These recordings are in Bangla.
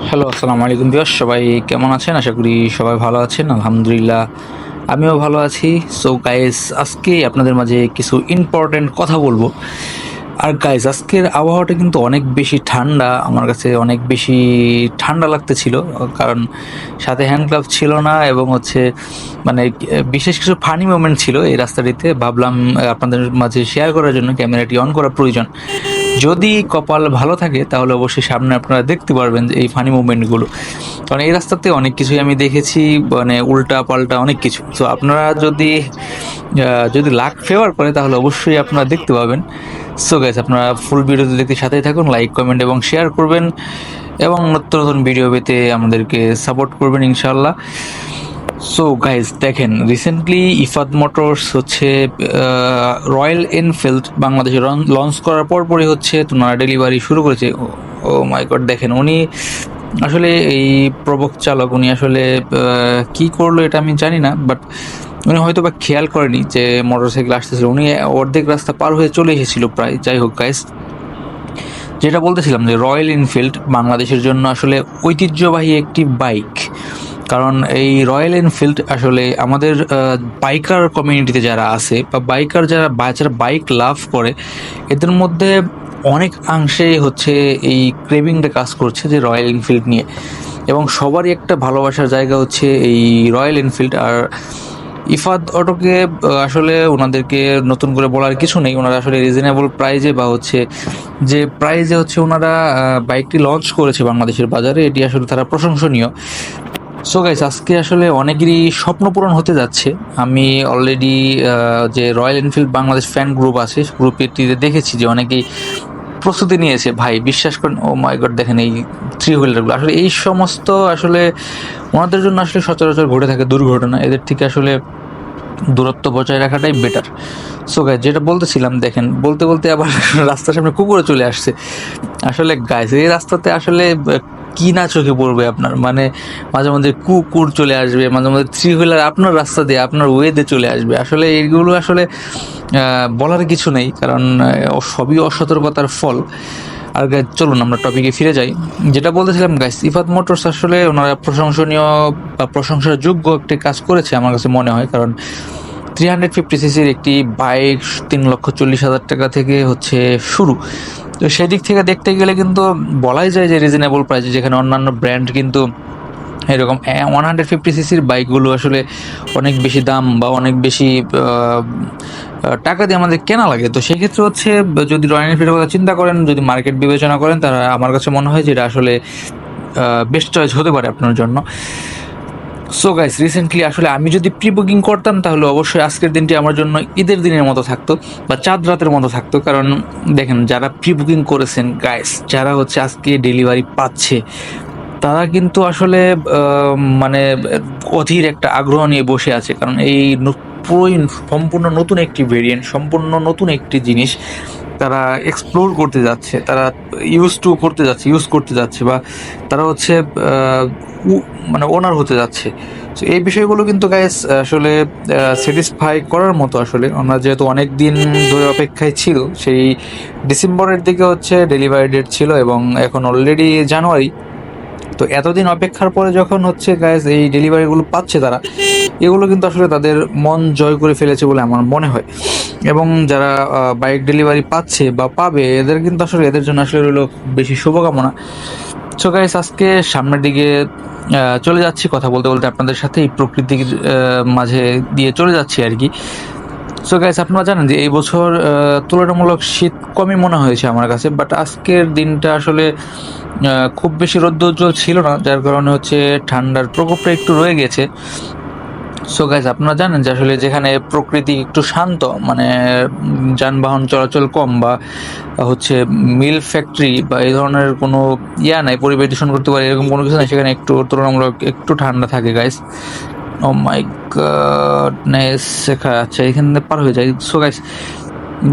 হ্যালো, আসসালামু আলাইকুম ভিউয়ার্স, সবাই কেমন আছেন? আশা করি সবাই ভালো আছেন। আলহামদুলিল্লাহ আমিও ভালো আছি। সো গাইস, আজকে আপনাদের মাঝে কিছু ইম্পর্টেন্ট কথা বলবো। আর গাইস, আজকের আবহাওয়াটা কিন্তু অনেক বেশি ঠান্ডা। আমার কাছে অনেক বেশি ঠান্ডা লাগতেছিল, কারণ সাথে হ্যান্ড গ্লাভ ছিল না এবং মানে বিশেষ কিছু ফানি মোমেন্ট ছিল এই রাস্তাটিতে। ভাবলাম আপনাদের মাঝে শেয়ার করার জন্য ক্যামেরাটি অন করা প্রয়োজন। যদি কপাল ভালো থাকে তাহলে অবশ্যই সামনে আপনারা দেখতে পারবেন যে এই ফানি মুভমেন্টগুলো, কারণ এই রাস্তাতে অনেক কিছুই আমি দেখেছি, মানে উল্টা পাল্টা অনেক কিছু। তো আপনারা যদি লাক ফেভার করে তাহলে অবশ্যই আপনারা দেখতে পাবেন। সো গাইস, আপনারা ফুল ভিডিওতে দেখতে সাথেই থাকুন, লাইক কমেন্ট এবং শেয়ার করবেন এবং নতুন নতুন ভিডিও পেতে আমাদেরকে সাপোর্ট করবেন ইনশাল্লাহ। সো গাইজ, দেখেন, recently Ifad motors royal Enfield বাংলাদেশে লঞ্চ করার পরপরই তোনারা ডেলিভারি শুরু করেছে। ও মাই গড, দেখেন উনি আসলে এই প্রবক চালক, উনি আসলে কি করলো এটা আমি জানি না, বাট উনি হয়তো বা খেয়াল করেনি যে মোটরসাইকেল আসতেছিল। উনি অর্ধেক রাস্তা পার হয়ে চলে এসেছিল প্রায়। যাই হোক গাইজ, যেটা বলতেছিলাম যে রয়্যাল এনফিল্ড বাংলাদেশের জন্য আসলে ঐতিহ্যবাহী একটি বাইক। কারণ এই রয়্যাল এনফিল্ড আসলে আমাদের বাইকার কমিউনিটিতে যারা আছে বা বাইকার যারা বাইক লাভ করে, এদের মধ্যে অনেকাংশেই এই ক্রেভিংটা কাজ করছে যে রয়্যাল এনফিল্ড নিয়ে, এবং সবারই একটা ভালোবাসার জায়গা এই রয়্যাল এনফিল্ড। আর ইফাদ অটোকে আসলে ওনাদেরকে নতুন করে বলার কিছু নেই। ওনারা আসলে রিজনেবল প্রাইজে বা যে প্রাইজে ওনারা বাইকটি লঞ্চ করেছে বাংলাদেশের বাজারে, এটি আসলে তারা প্রশংসনীয়। সো গাইস, আজকে আসলে অনেকেরই স্বপ্ন পূরণ হতে যাচ্ছে। আমি অলরেডি যে royal Enfield Bangladesh fan group আছে, গ্রুপটিতে দেখেছি যে অনেকেই প্রস্তুতি নিয়েছে। ভাই বিশ্বাস করেন, ও মাই গড, দেখেন এই থ্রি হুইলারগুলো আসলে এই সমস্ত আসলে ওনাদের জন্য আসলে সচরাচর ঘটে থাকে দুর্ঘটনা। এদের থেকে আসলে দূরত্ব বজায় রাখাটাই বেটার। সো গাইস, যেটা বলতেছিলাম, দেখেন বলতে বলতে আবার রাস্তার সামনে কুকুরে চলে আসছে। আসলে গাইস, এই রাস্তাতে আসলে কি না চোখে পড়বে আপনার, মানে মাঝে মধ্যে কুকুর চলে আসবে, মাঝে মধ্যে থ্রি হুইলার আপনার রাস্তা দিয়ে আপনার ওয়েতে চলে আসবে। আসলে এইগুলো আসলে বলার কিছু নেই, কারণ সবই অসতর্কতার ফল। আর গাইস, চলুন আমরা টপিকে ফিরে যাই। যেটা বলতেছিলাম গাইস, ইফাদ মোটরস আসলে ওনারা প্রশংসনীয় বা প্রশংসার যোগ্য একটি কাজ করেছে আমার কাছে মনে হয়। কারণ 350 সিসির একটি বাইক 3,40,000 টাকা থেকে শুরু। তো সেই দিক থেকে দেখতে গেলে কিন্তু বলাই যায় যে রিজনেবল প্রাইসে, যেখানে অন্যান্য ব্র্যান্ড কিন্তু এরকম 150 সিসির বাইকগুলো আসলে অনেক বেশি দাম বা অনেক বেশি টাকা দিয়ে আমাদের কেনা লাগে। তো সেক্ষেত্রে যদি রয়্যাল এনফিল্ডের কথা চিন্তা করেন, যদি মার্কেট বিবেচনা করেন, তারা আমার কাছে মনে হয় যে এটা আসলে বেস্ট চয়েস হতে পারে আপনার জন্য। সো গাইস, রিসেন্টলি আসলে আমি যদি প্রি বুকিং করতাম তাহলে অবশ্যই আজকের দিনটি আমার জন্য ঈদের দিনের মতো থাকতো বা চাঁদ রাতের মতো থাকতো। কারণ দেখেন, যারা প্রি বুকিং করেছেন গাইস, যারা আজকে ডেলিভারি পাচ্ছে, তারা কিন্তু আসলে মানে অধীর একটা আগ্রহ নিয়ে বসে আছে। কারণ এই পুরোই সম্পূর্ণ নতুন একটি ভেরিয়েন্ট, সম্পূর্ণ নতুন একটি জিনিস তারা এক্সপ্লোর করতে যাচ্ছে, তারা ইউজ করতে যাচ্ছে, বা তারা মানে ওনার হতে যাচ্ছে। তো এই বিষয়গুলো কিন্তু গাইস আসলে স্যাটিসফাই করার মতো। আসলে আমরা যেহেতু অনেক দিন ধরে অপেক্ষায় ছিল, সেই ডিসেম্বরের দিকে ডেলিভারি ডেট ছিল এবং এখন অলরেডি জানুয়ারি। তো এতদিন অপেক্ষার পরে যখন গাইস এই ডেলিভারিগুলো পাচ্ছে তারা, এগুলো কিন্তু আসলে তাদের মন জয় করে ফেলেছে বলে আমার মনে হয়। এবং যারা বাইক ডেলিভারি পাচ্ছে বা পাবে, এদের জন্য আসলে রইল বেশি শুভকামনা। সো গাইস, আজকে সামনের দিকে চলে যাচ্ছি, কথা বলতে বলতে আপনাদের সাথে এই প্রকৃতির মাঝে দিয়ে চলে যাচ্ছি আর কি। সো গাইস, আপনারা জানেন যে এই বছর তুলনামূলক শীত কমই মনে হয়েছে আমার কাছে, বাট আজকের দিনটা আসলে খুব বেশি রৌদ্রোজ্জ্বল ছিল না, যার কারণে ঠান্ডার প্রকোপটা একটু রয়ে গেছে। সো গাইস, আপনারা জানেন যে আসলে যেখানে প্রকৃতি একটু শান্ত, মানে যানবাহন চলাচল কম বা মিল ফ্যাক্টরি বা এই ধরনের কোনো নাই, পরিবেশ দূষণ করতে পারে এরকম কোনো কিছু নাই, সেখানে একটু তুলনামূলক একটু ঠান্ডা থাকে গাইস। ও মাই গডনেস, আচ্ছা এখানে পার হয়ে যায়। সো গাইস,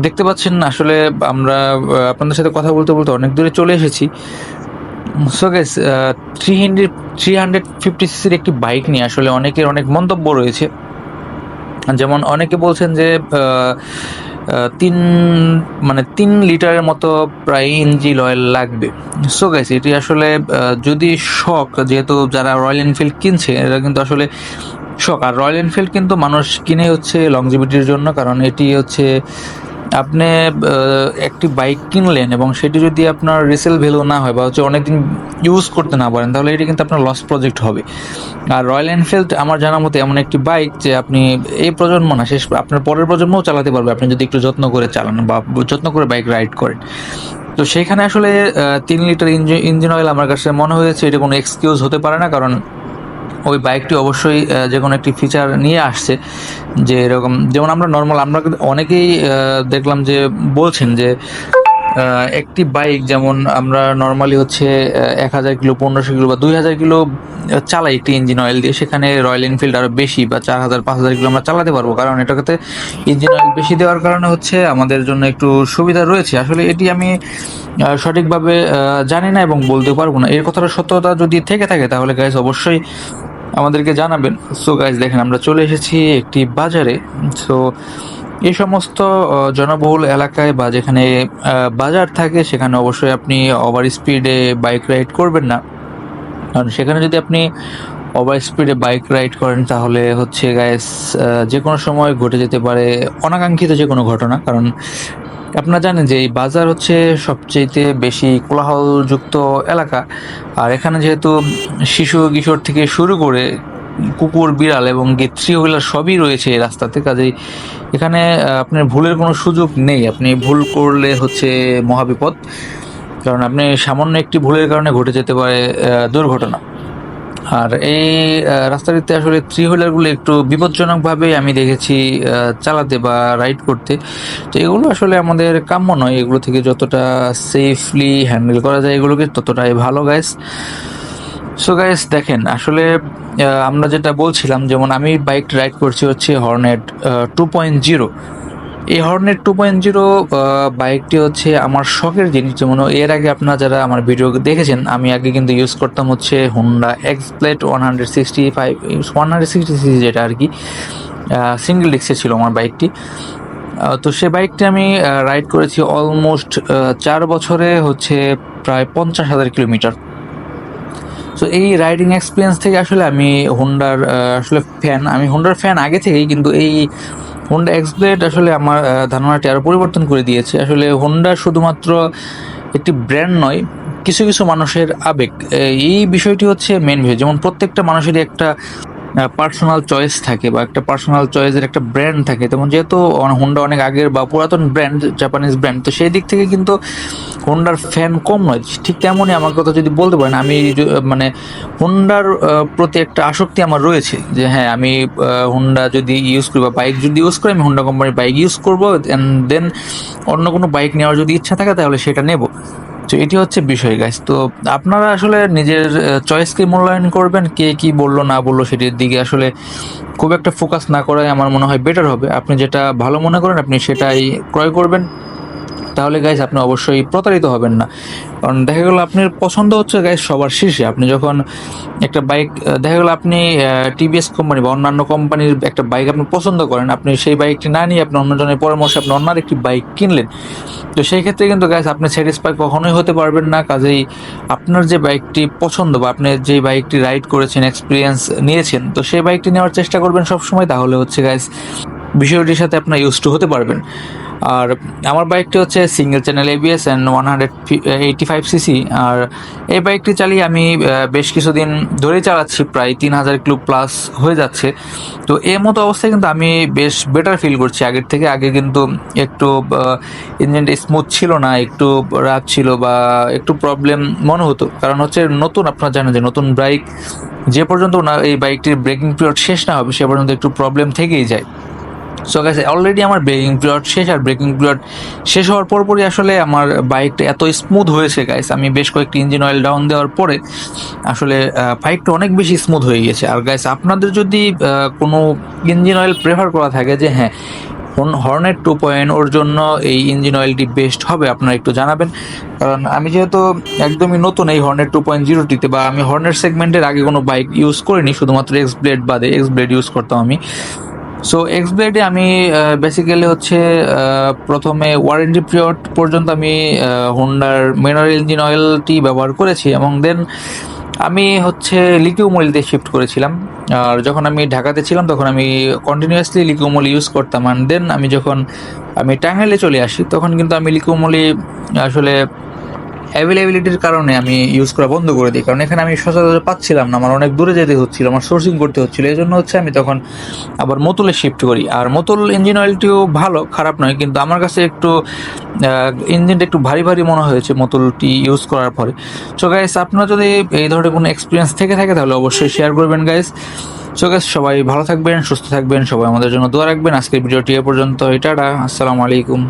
দেখতে পাচ্ছেন আসলে আমরা আপনাদের সাথে কথা বলতে বলতে অনেক দূরে চলে এসেছি। সো গাইস, 350 সিসির একটি বাইক নিয়ে আসলে অনেকের অনেক মন্তব্য রয়েছে। যেমন অনেকে বলছেন যে তিন 3 লিটারের মতো প্রায় ইঞ্জিন অয়েল লাগবে। সো গাইস এটি আসলে যদি শখ, যেহেতু যারা রয়্যাল এনফিল্ড কিনছে এরা কিন্তু আসলে শখ, আর রয়্যাল এনফিল্ড কিন্তু মানুষ কিনে হচ্ছে লংজিভিটির জন্য, কারণ এটি হচ্ছে আপনি একটি বাইক কিনলেন এবং সেটি যদি আপনার রিসেল ভ্যালু না হয় বা হচ্ছে অনেকদিন ইউজ করতে না পারেন, তাহলে এটি কিন্তু আপনার লস প্রজেক্ট হবে। আর রয়্যাল এনফিল্ড আমার জানার মতো এমন একটি বাইক যে আপনি এই প্রজন্ম না, শেষ আপনার পরের প্রজন্মও চালাতে পারবে আপনি যদি একটু যত্ন করে চালান বা যত্ন করে বাইক রাইড করেন। তো সেখানে আসলে 3 লিটার ইঞ্জিন অয়েল আমার কাছে মনে হয়েছে এটা কোনো এক্সকিউজ হতে পারে না, কারণ ওই বাইকটি অবশ্যই যে কোনো একটি ফিচার নিয়ে আসছে, যে এরকম যেমন আমরা নর্মাল আমরা কিন্তু অনেকেই দেখলাম যে বলছেন যে একটি বাইক যেমন আমরা নর্মালি হচ্ছে 1000 কিলো, 1500 কিলো বা 2000 কিলো চালাই একটি ইঞ্জিন অয়েল দিয়ে, সেখানে রয়্যাল এনফিল্ড আরও বেশি বা 4000, 5000 কিলো আমরা চালাতে পারবো, কারণ এটাতে ইঞ্জিন অয়েল বেশি দেওয়ার কারণে হচ্ছে আমাদের জন্য একটু সুবিধা রয়েছে। আসলে এটি আমি সঠিকভাবে জানি না এবং বলতে পারবো না। এর কথাটা সত্যতা যদি থেকে থাকে তাহলে গাইজ অবশ্যই আমাদেরকে জানাবেন। সো গাইজ দেখেন আমরা চলে এসেছি একটি বাজারে। সো এই সমস্ত জনবহুল এলাকায় বা যেখানে বাজার থাকে সেখানে অবশ্যই আপনি ওভার স্পিডে বাইক রাইড করবেন না, কারণ সেখানে যদি আপনি ওভার স্পিডে বাইক রাইড করেন তাহলে হচ্ছে গাইস যে কোনো সময় ঘটে যেতে পারে অনাকাঙ্ক্ষিত যে কোনো ঘটনা। কারণ আপনারা জানেন যে এই বাজার হচ্ছে সবচেয়ে বেশি কোলাহলযুক্ত এলাকা, আর এখানে যেহেতু শিশু কিশোর থেকে শুরু করে কুকুর, বিড়াল এবং থ্রি হুইলার সবই রয়েছে এই রাস্তাতে, কাজেই এখানে আপনার ভুলের কোনো সুযোগ নেই। আপনি ভুল করলে হচ্ছে মহাবিপদ, কারণ আপনি সামান্য একটি ভুলের কারণে ঘটে যেতে পারে দুর্ঘটনা। আর এই রাস্তাটিতে আসলে থ্রি হুইলারগুলো একটু বিপজ্জনকভাবে আমি দেখেছি চালাতে বা রাইড করতে। তো এগুলো আসলে আমাদের কাম্য নয়, এগুলো থেকে যতটা সেফলি হ্যান্ডেল করা যায় এগুলোকে ততটাই ভালো গাইস। সো গাইস দেখেন আসলে আমরা যেটা বলছিলাম, যেমন আমি বাইক রাইড করছি হচ্ছে হর্নেট 2.0। এই হর্নেট 2.0 বাইকটি হচ্ছে আমার শখের জিনিস। যেমন এর আগে আপনারা যারা আমার ভিডিও দেখেছেন, আমি আগে কিন্তু ইউজ করতাম হচ্ছে হোন্ডা এক্সব্লেড 160 যেটা আর কি সিঙ্গেল ডিস্কে ছিল আমার বাইকটি। তো সে বাইকটি আমি রাইড করেছি অলমোস্ট 4 বছরে হচ্ছে প্রায় 50,000 কিলোমিটার। সো এই রাইডিং এক্সপিরিয়েন্স থেকে আসলে আমি হোন্ডার আসলে ফ্যান, আমি হোন্ডার ফ্যান আগে থেকেই, কিন্তু এই হোন্ডা এক্সব্লেড আসলে আমার ধারণাটি আরও পরিবর্তন করে দিয়েছে। আসলে হোন্ডা শুধুমাত্র একটি ব্র্যান্ড নয়, কিছু কিছু মানুষের আবেগ, এই বিষয়টি হচ্ছে মেন বিষয়। যেমন প্রত্যেকটা মানুষেরই একটা পার্সোনাল চয়েস থাকে বা একটা পার্সোনাল চয়েসের একটা ব্র্যান্ড থাকে, তেমন যেহেতু হোন্ডা অনেক আগের বা পুরাতন ব্র্যান্ড, জাপানিজ ব্র্যান্ড, তো সেই দিক থেকে কিন্তু হোন্ডার ফ্যান কম নয়। ঠিক তেমনই আমার কথা যদি বলতে পারেন, আমি মানে হোন্ডার প্রতি একটা আসক্তি আমার রয়েছে, যে হ্যাঁ আমি হোন্ডা যদি ইউজ করি বা বাইক যদি ইউজ করি, আমি হোন্ডা কোম্পানির বাইক ইউজ করবো, অ্যান্ড দেন অন্য কোনো বাইক নেওয়ার যদি ইচ্ছা থাকে তাহলে সেটা নেব। তো এটি হচ্ছে বিষয় গাইস। তো আপনারা আসলে নিজের চয়েসকে মূল্যায়ন করবেন, কে কি বললো না বললো সেটির দিকে আসলে খুব একটা ফোকাস না করাই আমার মনে হয় বেটার হবে। আপনি যেটা ভালো মনে করেন আপনি সেটাই ক্রয় করবেন, তাহলে গাইস আপনি অবশ্যই প্রতারিত হবেন না। কারণ দেখা গেল আপনার পছন্দ হচ্ছে গাইস সবার শীর্ষে, আপনি যখন একটা বাইক দেখা গেল আপনি টিভিএস কোম্পানি বা অন্যান্য কোম্পানির একটা বাইক আপনি পছন্দ করেন, আপনি সেই বাইকটি না নিয়ে আপনি অন্যজনের পরামর্শে আপনি অন্য একটি বাইক কিনলেন, তো সেই ক্ষেত্রে কিন্তু গাইস আপনি স্যাটিসফাই কখনোই হতে পারবেন না। কাজেই আপনার যে বাইকটি পছন্দ বা আপনি যে বাইকটি রাইড করেছেন, এক্সপিরিয়েন্স নিয়েছেন, তো সেই বাইকটি নেওয়ার চেষ্টা করবেন সবসময়, তাহলে হচ্ছে গাইস বিষয়টির সাথে আপনার ইউজ টু হতে পারবেন। আর আমার বাইকটি হচ্ছে single channel ABS and 185 CC. আর এই বাইকটি চালিয়ে আমি বেশ কিছুদিন ধরেই চালাচ্ছি, প্রায় 3000 কিলো প্লাস হয়ে যাচ্ছে। তো এর মতো অবস্থায় কিন্তু আমি বেশ বেটার ফিল করছি আগের থেকে। আগে কিন্তু একটু ইঞ্জিনটা স্মুথ ছিল না, একটু রাফ ছিল বা একটু প্রবলেম মনে হতো, কারণ হচ্ছে নতুন, আপনারা জানেন যে নতুন বাইক যে পর্যন্ত না এই বাইকটির ব্রেকিং পিরিয়ড শেষ না হবে সে পর্যন্ত একটু প্রবলেম থেকেই যায়। সো গাইস অলরেডি আমার ব্রেকিং পিরিয়ড শেষ, আর ব্রেকিং পিরিয়ড শেষ হওয়ার পরপরই আসলে আমার বাইকটা এত স্মুথ হয়েছে গাইস, আমি বেশ কয়েকটি ইঞ্জিন অয়েল ডাউন দেওয়ার পরে আসলে বাইকটা অনেক বেশি স্মুথ হয়ে গেছে। আর গাইস আপনাদের যদি কোনো ইঞ্জিন অয়েল প্রেফার করা থাকে যে হ্যাঁ হর্নেট 2.0 ওর জন্য এই ইঞ্জিন অয়েলটি বেস্ট হবে, আপনারা একটু জানাবেন। কারণ আমি যেহেতু একদমই নতুন এই হর্নেট 2.0টিতে, বা আমি হর্নেট সেগমেন্টের আগে কোনো বাইক ইউজ করিনি, শুধুমাত্র এক্সব্লেড বাদে, এক্সব্লেড ইউজ করতাম আমি। সো এক্স ব্লেডে আমি বেসিক্যালি হচ্ছে প্রথমে ওয়ারেন্টি পিরিয়ড পর্যন্ত আমি হোন্ডার মিনারেল ইঞ্জিন অয়েলটি ব্যবহার করেছি, এবং দেন আমি হচ্ছে লিকিউম অয়েলতে শিফট করেছিলাম। আর যখন আমি ঢাকাতে ছিলাম তখন আমি কন্টিনিউয়াসলি লিকিউম অয়েল ইউজ করতাম। অ্যান্ড দেন আমি টাঙ্গাইলে চলে আসি, তখন কিন্তু আমি লিকিউম অয়েল আসলে অ্যাভেলেবিলিটির কারণে আমি ইউজ করা বন্ধ করে দিই, কারণ এখানে আমি সচরাচর পাচ্ছিলাম না, আমার অনেক দূরে যেতে হচ্ছিল, আমার সোর্সিং করতে হচ্ছিল। এই জন্য হচ্ছে আমি তখন আবার মতুলে শিফট করি। আর মতুল ইঞ্জিন অয়েলটিও ভালো, খারাপ নয়, কিন্তু আমার কাছে একটু ইঞ্জিনটা একটু ভারী ভারী মনে হয়েছে মতুলটি ইউজ করার পরে। সো গাইস, আপনারা যদি এই ধরনের কোনো এক্সপিরিয়েন্স থেকে থাকে তাহলে অবশ্যই শেয়ার করবেন গাইস। সো গাইস, সবাই ভালো থাকবেন, সুস্থ থাকবেন, সবাই আমাদের জন্য দোয়া রাখবেন। আজকের ভিডিওটি এ পর্যন্ত। টাটা, আসসালামু আলাইকুম।